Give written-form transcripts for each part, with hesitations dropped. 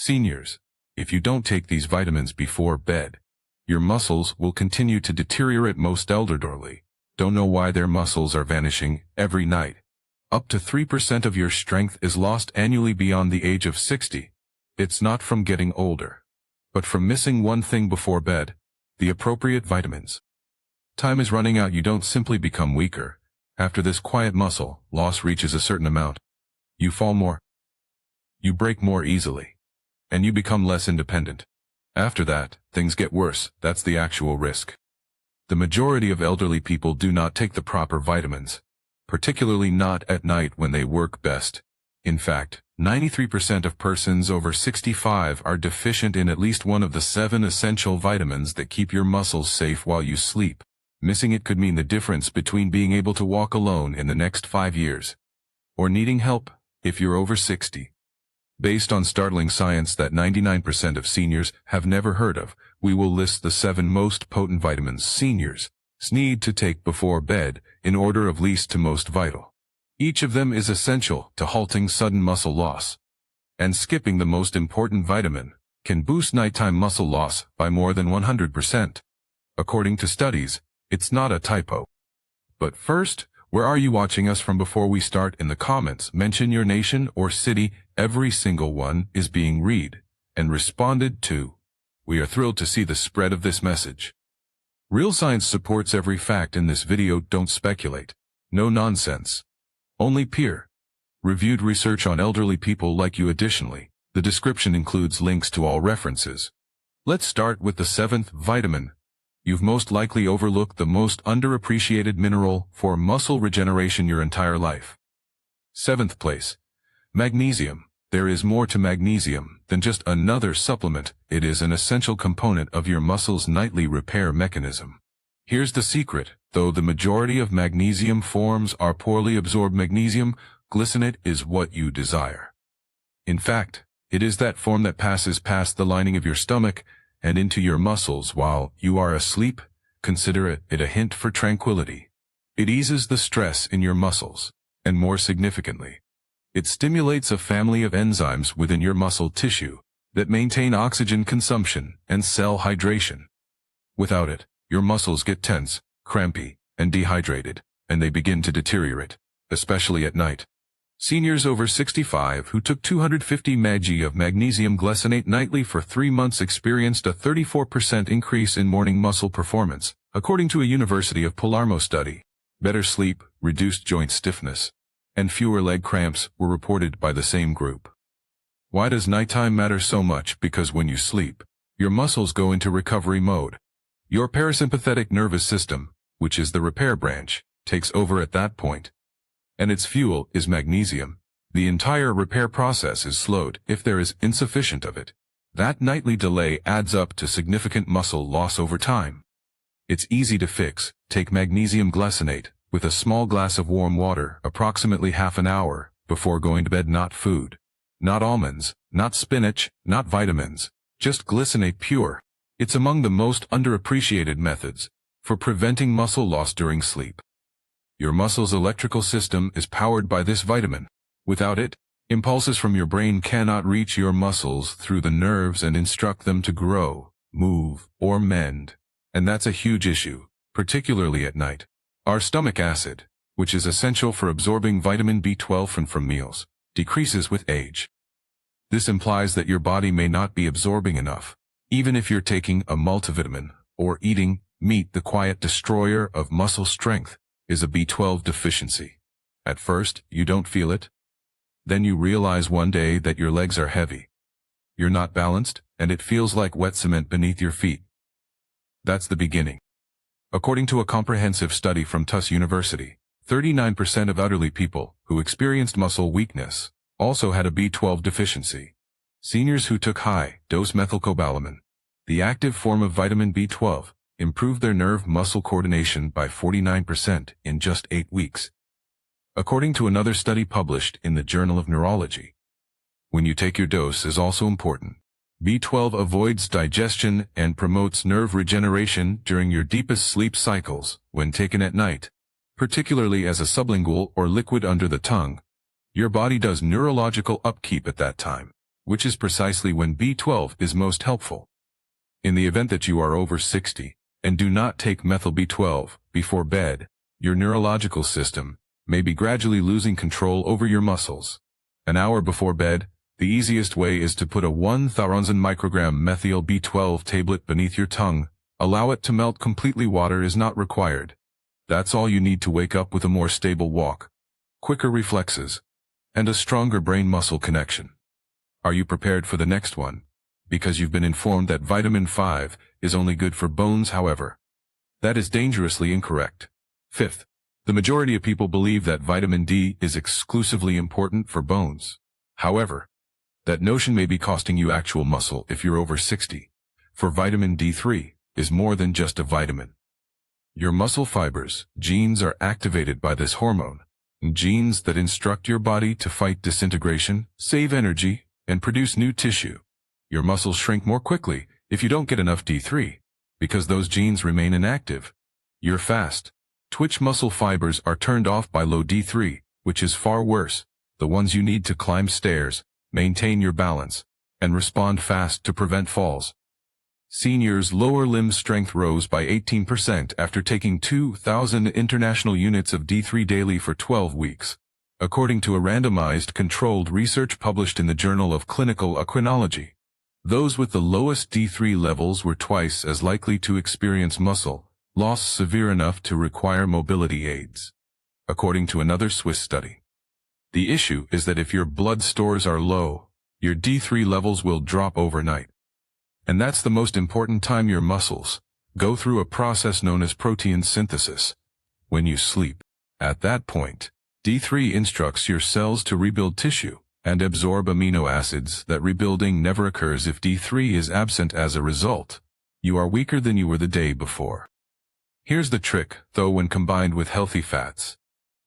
Seniors, if you don't take these vitamins before bed, your muscles will continue to deteriorate. Most elderly don't know why their muscles are vanishing every night. Up to 3% of your strength is lost annually beyond the age of 60. It's not from getting older, but from missing one thing before bed, the appropriate vitamins. Time is running out. You don't simply become weaker. After this quiet muscle loss reaches a certain amount, you fall more. You break more easily. And you become less independent. After that, things get worse. That's the actual risk. The majority of elderly people do not take the proper vitamins, particularly not at night when they work best. In fact, 93% of persons over 65 are deficient in at least one of the 7 essential vitamins that keep your muscles safe while you sleep. Missing it could mean the difference between being able to walk alone in the next 5 years, or needing help if you're over 60. Based on startling science that 99% of seniors have never heard of, we will list the 7 most potent vitamins seniors need to take before bed in order of least to most vital. Each of them is essential to halting sudden muscle loss. And skipping the most important vitamin can boost nighttime muscle loss by more than 100%. According to studies, it's not a typo. But first, where are you watching us from? Before we start, in the comments, mention your nation or city. Every single one is being read and responded to. We are thrilled to see the spread of this message. Real science supports every fact in this video. Don't speculate. No nonsense. Only peer-reviewed research on elderly people like you. Additionally, the description includes links to all references. Let's start with the 7th vitamin. You've most likely overlooked the most underappreciated mineral for muscle regeneration your entire life. 7th place. Magnesium. There is more to magnesium than just another supplement. It is an essential component of your muscle's nightly repair mechanism. Here's the secret. Though the majority of magnesium forms are poorly absorbed, magnesium glycinate is what you desire. In fact, it is that form that passes past the lining of your stomach and into your muscles while you are asleep. Consider it a hint for tranquility. It eases the stress in your muscles, and more significantly, it stimulates a family of enzymes within your muscle tissue that maintain oxygen consumption and cell hydration. Without it, your muscles get tense, crampy, and dehydrated, and they begin to deteriorate, especially at night. Seniors over 65 who took 250 mg of magnesium glycinate nightly for 3 months experienced a 34% increase in morning muscle performance, according to a University of Palermo study. Better sleep, reduced joint stiffness, and fewer leg cramps were reported by the same group. Why does nighttime matter so much? Because when you sleep, your muscles go into recovery mode. Your parasympathetic nervous system, which is the repair branch, takes over at that point. And its fuel is magnesium. The entire repair process is slowed if there is insufficient of it. That nightly delay adds up to significant muscle loss over time. It's easy to fix. Take magnesium glycinate with a small glass of warm water approximately half an hour before going to bed. Not food, not almonds, not spinach, not vitamins, just glycinate pure. It's among the most underappreciated methods for preventing muscle loss during sleep. Your muscle's electrical system is powered by this vitamin. Without it, impulses from your brain cannot reach your muscles through the nerves and instruct them to grow, move, or mend. And that's a huge issue, particularly at night. Our stomach acid, which is essential for absorbing vitamin B12 from meals, decreases with age. This implies that your body may not be absorbing enough, even if you're taking a multivitamin or eating meat. The quiet destroyer of muscle strength is a B12 deficiency. At first, you don't feel it. Then you realize one day that your legs are heavy. You're not balanced, and it feels like wet cement beneath your feet. That's the beginning. According to a comprehensive study from Tufts University, 39% of elderly people who experienced muscle weakness also had a B12 deficiency. Seniors who took high-dose methylcobalamin, the active form of vitamin B12, improved their nerve-muscle coordination by 49% in just 8 weeks. According to another study published in the Journal of Neurology, when you take your dose is also important. B12 avoids digestion and promotes nerve regeneration during your deepest sleep cycles. When taken at night, particularly as a sublingual or liquid under the tongue, your body does neurological upkeep at that time. which is precisely when B12 is most helpful. In the event that you are over 60 and do not take methyl B12 before bed, your neurological system may be gradually losing control over your muscles. An hour before bed, the easiest way is to put a 1000 microgram methyl B12 tablet beneath your tongue. Allow it to melt completely. Water is not required. That's all you need to wake up with a more stable walk, quicker reflexes, and a stronger brain-muscle connection. Are you prepared for the next one? Because you've been informed that vitamin 5 is only good for bones, however. That is dangerously incorrect. Fifth, the majority of people believe that vitamin D is exclusively important for bones. However, that notion may be costing you actual muscle if you're over 60. For vitamin D3 is more than just a vitamin. Your muscle fibers, genes, are activated by this hormone. Genes that instruct your body to fight disintegration, save energy, and produce new tissue. Your muscles shrink more quickly if you don't get enough D3, because those genes remain inactive. Your fast twitch muscle fibers are turned off by low D3, which is far worse, the ones you need to climb stairs, maintain your balance, and respond fast to prevent falls. Seniors' lower limb strength rose by 18% after taking 2,000 international units of D3 daily for 12 weeks, according to a randomized controlled research published in the Journal of Clinical Equinology. Those with the lowest D3 levels were twice as likely to experience muscle loss severe enough to require mobility aids, according to another Swiss study. The issue is that if your blood stores are low, your D3 levels will drop overnight. And that's the most important time your muscles go through a process known as protein synthesis. When you sleep, at that point, D3 instructs your cells to rebuild tissue and absorb amino acids. That rebuilding never occurs if D3 is absent. As a result, you are weaker than you were the day before. Here's the trick, though: when combined with healthy fats,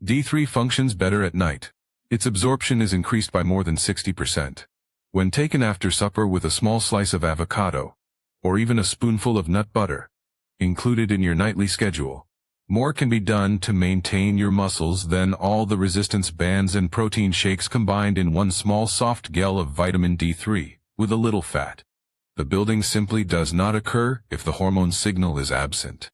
D3 functions better at night. Its absorption is increased by more than 60%. When taken after supper with a small slice of avocado, or even a spoonful of nut butter, included in your nightly schedule, more can be done to maintain your muscles than all the resistance bands and protein shakes combined in one small soft gel of vitamin D3 with a little fat. The building simply does not occur if the hormone signal is absent.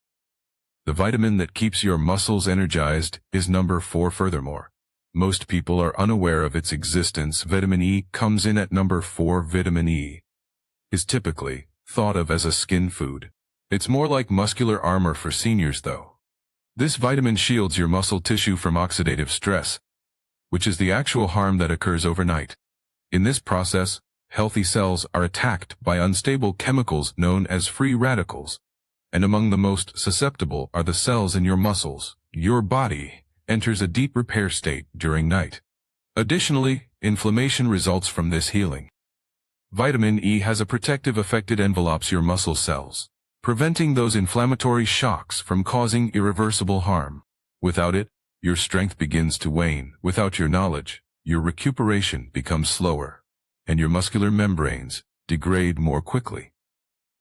The vitamin that keeps your muscles energized is number 4. Furthermore, most people are unaware of its existence. Vitamin E comes in at number 4. Vitamin E is typically thought of as a skin food. It's more like muscular armor for seniors, though. This vitamin shields your muscle tissue from oxidative stress, which is the actual harm that occurs overnight. In this process, healthy cells are attacked by unstable chemicals known as free radicals, and among the most susceptible are the cells in your muscles. Your body enters a deep repair state during night. Additionally, inflammation results from this healing. Vitamin E has a protective effect. It envelopes your muscle cells, preventing those inflammatory shocks from causing irreversible harm. Without it, your strength begins to wane. Without your knowledge, your recuperation becomes slower, and your muscular membranes degrade more quickly.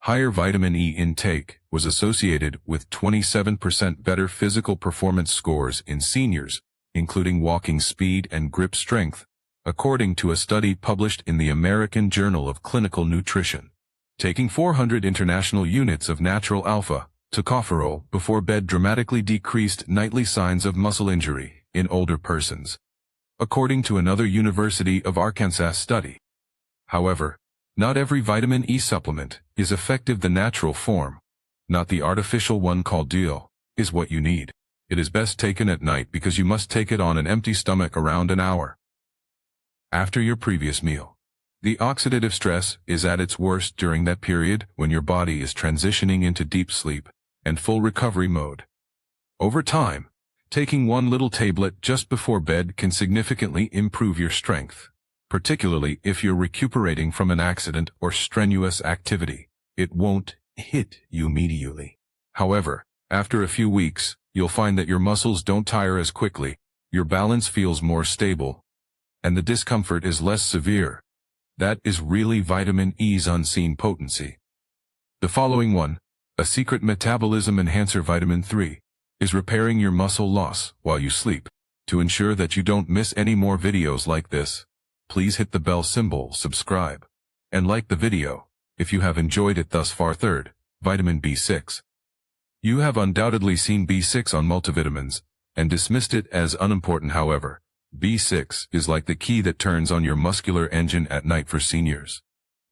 Higher vitamin E intake was associated with 27% better physical performance scores in seniors, including walking speed and grip strength, according to a study published in the American Journal of Clinical Nutrition. Taking 400 international units of natural alpha tocopherol before bed dramatically decreased nightly signs of muscle injury in older persons, according to another University of Arkansas study. However, not every vitamin E supplement is effective. The natural form, not the artificial one called Deal, is what you need. It is best taken at night because you must take it on an empty stomach around an hour after your previous meal. The oxidative stress is at its worst during that period when your body is transitioning into deep sleep and full recovery mode. Over time, taking one little tablet just before bed can significantly improve your strength, particularly if you're recuperating from an accident or strenuous activity. It won't hit you immediately. However, after a few weeks, you'll find that your muscles don't tire as quickly, your balance feels more stable, and the discomfort is less severe. That is really vitamin E's unseen potency. The following one, a secret metabolism enhancer, vitamin 3, is repairing your muscle loss while you sleep. To ensure that you don't miss any more videos like this, please hit the bell symbol, subscribe, and like the video, if you have enjoyed it thus far. Third, vitamin B6. You have undoubtedly seen B6 on multivitamins, and dismissed it as unimportant. However, B6 is like the key that turns on your muscular engine at night for seniors.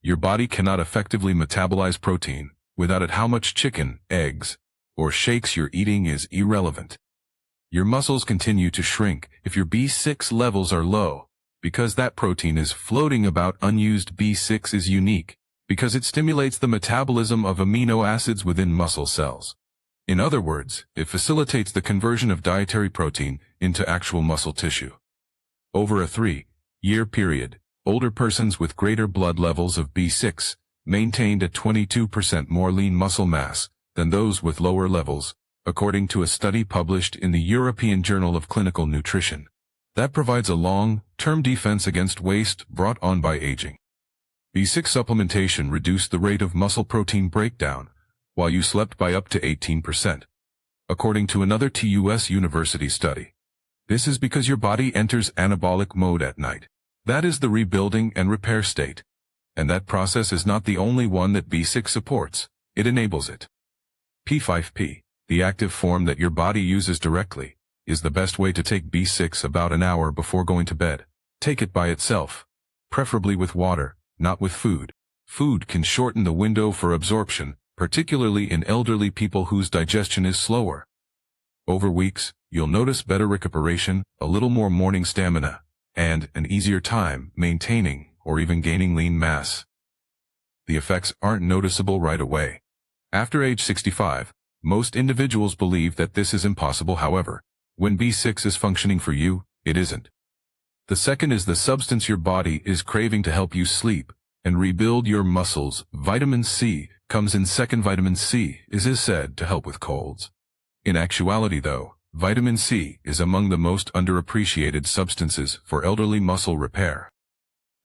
Your body cannot effectively metabolize protein without it. How much chicken, eggs, or shakes you're eating is irrelevant. Your muscles continue to shrink if your B6 levels are low, because that protein is floating about. Unused B6 is unique because it stimulates the metabolism of amino acids within muscle cells. In other words, it facilitates the conversion of dietary protein into actual muscle tissue. Over a 3-year period, older persons with greater blood levels of B6 maintained a 22% more lean muscle mass than those with lower levels, according to a study published in the European Journal of Clinical Nutrition. That provides a long-term defense against waste brought on by aging. B6 supplementation reduced the rate of muscle protein breakdown while you slept by up to 18%, according to another TUS University study. This is because your body enters anabolic mode at night. That is the rebuilding and repair state. And that process is not the only one that B6 supports. It enables it. P5P, the active form that your body uses directly, is the best way to take B6 about an hour before going to bed. Take it by itself, preferably with water, not with food. Food can shorten the window for absorption, particularly in elderly people whose digestion is slower. Over weeks, you'll notice better recuperation, a little more morning stamina, and an easier time maintaining or even gaining lean mass. The effects aren't noticeable right away. After age 65, most individuals believe that this is impossible. However, when B6 is functioning for you, it isn't. The second is the substance your body is craving to help you sleep and rebuild your muscles. Vitamin C comes in second. Vitamin C is said to help with colds. In actuality, though, vitamin C is among the most underappreciated substances for elderly muscle repair.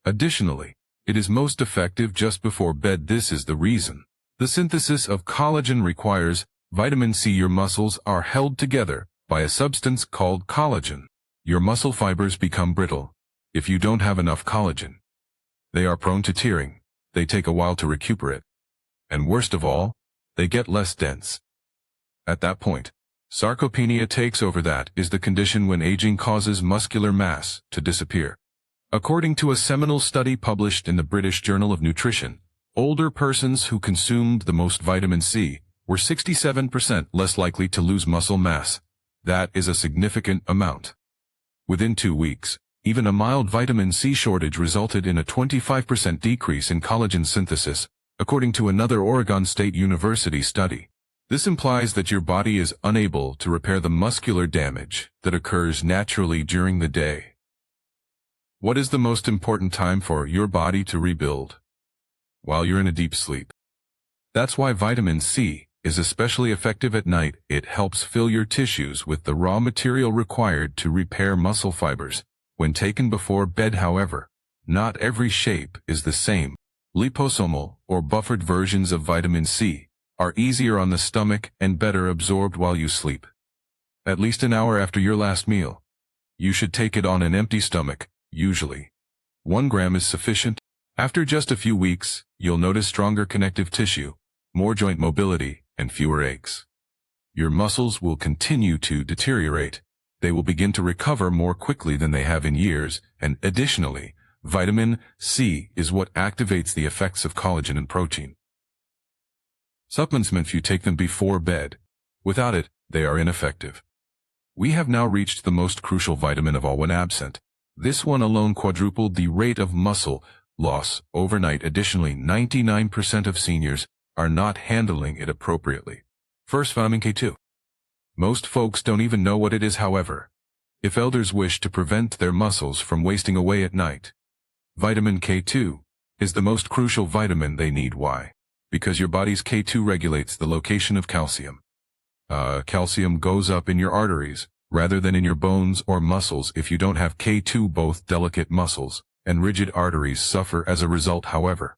Additionally, it is most effective just before bed. This is the reason. The synthesis of collagen requires vitamin C. Your muscles are held together by a substance called collagen. Your muscle fibers become brittle if you don't have enough collagen. They are prone to tearing. They take a while to recuperate. And worst of all, they get less dense. At that point, sarcopenia takes over. That is the condition when aging causes muscular mass to disappear. According to a seminal study published in the British Journal of Nutrition, older persons who consumed the most vitamin C were 67% less likely to lose muscle mass. That is a significant amount. Within 2 weeks, even a mild vitamin C shortage resulted in a 25% decrease in collagen synthesis, according to another Oregon State University study. This implies that your body is unable to repair the muscular damage that occurs naturally during the day. What is the most important time for your body to rebuild? While you're in a deep sleep. That's why vitamin C is especially effective at night. It helps fill your tissues with the raw material required to repair muscle fibers. When taken before bed, however, not every shape is the same. Liposomal or buffered versions of vitamin C are easier on the stomach and better absorbed while you sleep. At least an hour after your last meal. You should take it on an empty stomach, usually. 1 gram is sufficient. After just a few weeks, you'll notice stronger connective tissue, more joint mobility, and fewer aches. Your muscles will continue to deteriorate. They will begin to recover more quickly than they have in years, and additionally, vitamin C is what activates the effects of collagen and protein. Supplements if you take them before bed. Without it, they are ineffective. We have now reached the most crucial vitamin of all. When absent, this one alone quadrupled the rate of muscle loss overnight. Additionally, 99% of seniors are not handling it appropriately. First, vitamin K2. Most folks don't even know what it is. However, if elders wish to prevent their muscles from wasting away at night, vitamin K2 is the most crucial vitamin they need. Why? Because your body's K2 regulates the location of calcium. Calcium goes up in your arteries rather than in your bones or muscles. If you don't have K2, both delicate muscles and rigid arteries suffer as a result. However,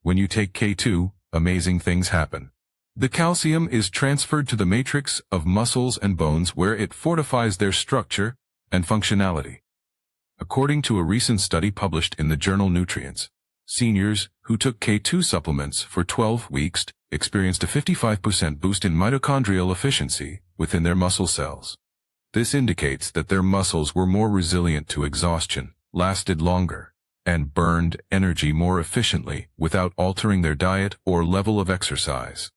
when you take K2, amazing things happen. The calcium is transferred to the matrix of muscles and bones, where it fortifies their structure and functionality. According to a recent study published in the journal Nutrients, seniors who took K2 supplements for 12 weeks experienced a 55% boost in mitochondrial efficiency within their muscle cells. This indicates that their muscles were more resilient to exhaustion, lasted longer, and burned energy more efficiently without altering their diet or level of exercise.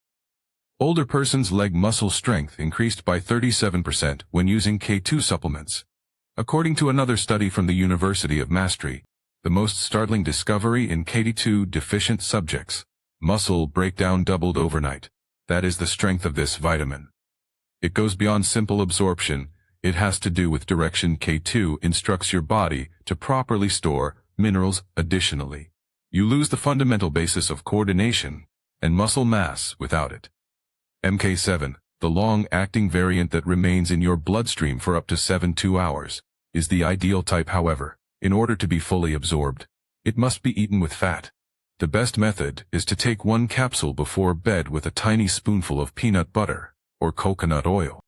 Older persons' leg muscle strength increased by 37% when using K2 supplements. According to another study from the University of Maastricht, the most startling discovery in K2 deficient subjects, muscle breakdown doubled overnight. That is the strength of this vitamin. It goes beyond simple absorption. It has to do with direction. K2 instructs your body to properly store minerals. Additionally, you lose the fundamental basis of coordination and muscle mass without it. MK7, the long-acting variant that remains in your bloodstream for up to 72 hours, is the ideal type. However, in order to be fully absorbed, it must be eaten with fat. The best method is to take one capsule before bed with a tiny spoonful of peanut butter or coconut oil.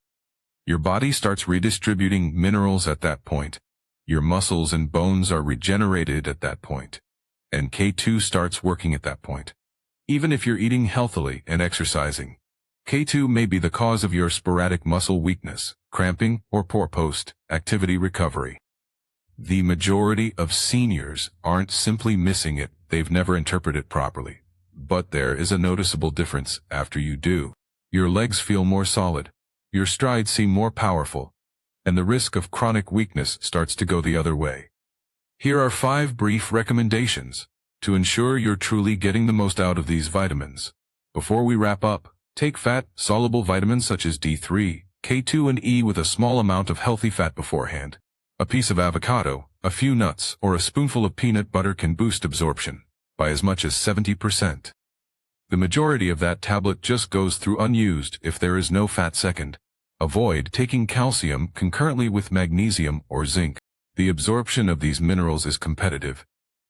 Your body starts redistributing minerals at that point. Your muscles and bones are regenerated at that point, and K2 starts working at that point. Even if you're eating healthily and exercising, K2 may be the cause of your sporadic muscle weakness, cramping, or poor post-activity recovery. The majority of seniors aren't simply missing it, they've never interpreted it properly. But there is a noticeable difference after you do. Your legs feel more solid, your strides seem more powerful, and the risk of chronic weakness starts to go the other way. Here are 5 brief recommendations to ensure you're truly getting the most out of these vitamins. Before we wrap up, take fat-soluble vitamins such as D3, K2 and E with a small amount of healthy fat beforehand. A piece of avocado, a few nuts, or a spoonful of peanut butter can boost absorption by as much as 70%. The majority of that tablet just goes through unused if there is no fat. Second, avoid taking calcium concurrently with magnesium or zinc. The absorption of these minerals is competitive.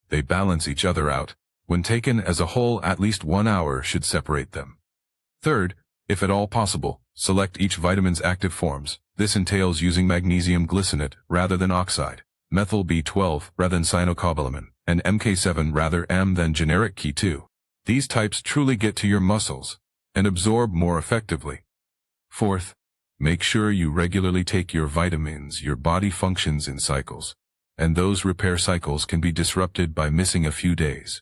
They balance each other out. When taken as a whole, at least 1 hour should separate them. Third, if at all possible, select each vitamin's active forms. This entails using magnesium glycinate rather than oxide, methyl B12 rather than cyanocobalamin, and MK7 rather than generic K2. These types truly get to your muscles and absorb more effectively. Fourth, make sure you regularly take your vitamins. Your body functions in cycles, and those repair cycles can be disrupted by missing a few days.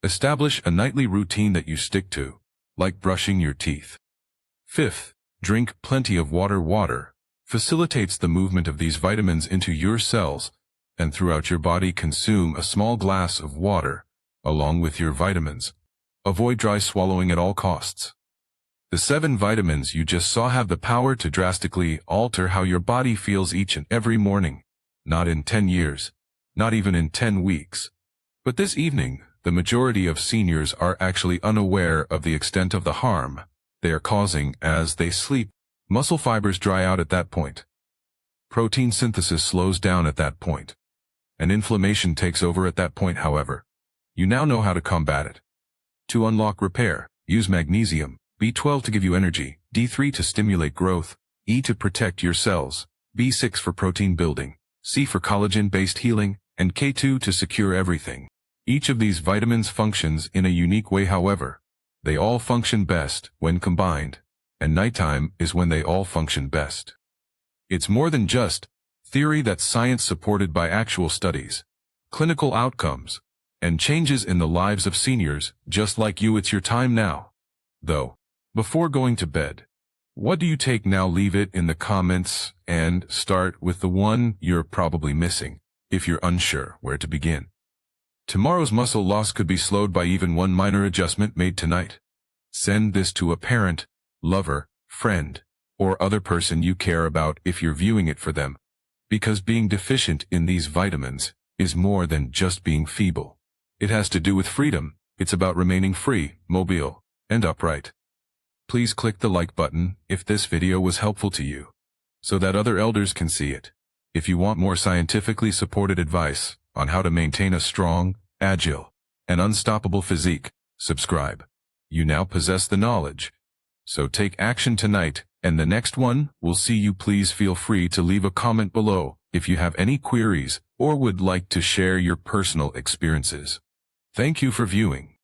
Establish a nightly routine that you stick to, like brushing your teeth. Fifth, drink plenty of water. Water facilitates the movement of these vitamins into your cells and throughout your body. Consume a small glass of water along with your vitamins. Avoid dry swallowing at all costs. The 7 vitamins you just saw have the power to drastically alter how your body feels each and every morning. Not in 10 years, not even in 10 weeks. But this evening, the majority of seniors are actually unaware of the extent of the harm they are causing as they sleep. Muscle fibers dry out at that point. Protein synthesis slows down at that point. And inflammation takes over at that point. However, you now know how to combat it. To unlock repair, use magnesium, B12 to give you energy, D3 to stimulate growth, E to protect your cells, B6 for protein building, C for collagen-based healing, and K2 to secure everything. Each of these vitamins functions in a unique way. However, they all function best when combined, and nighttime is when they all function best. It's more than just theory. That's science supported by actual studies, clinical outcomes, and changes in the lives of seniors just like you. It's your time now, though. Before going to bed, what do you take now? Leave it in the comments and start with the one you're probably missing if you're unsure where to begin. Tomorrow's muscle loss could be slowed by even one minor adjustment made tonight. Send this to a parent, lover, friend, or other person you care about if you're viewing it for them. Because being deficient in these vitamins is more than just being feeble. It has to do with freedom. It's about remaining free, mobile, and upright. Please click the like button if this video was helpful to you, so that other elders can see it. If you want more scientifically supported advice on how to maintain a strong, agile, and unstoppable physique, subscribe. You now possess the knowledge. So take action tonight, and the next one will see you. Please feel free to leave a comment below if you have any queries or would like to share your personal experiences. Thank you for viewing.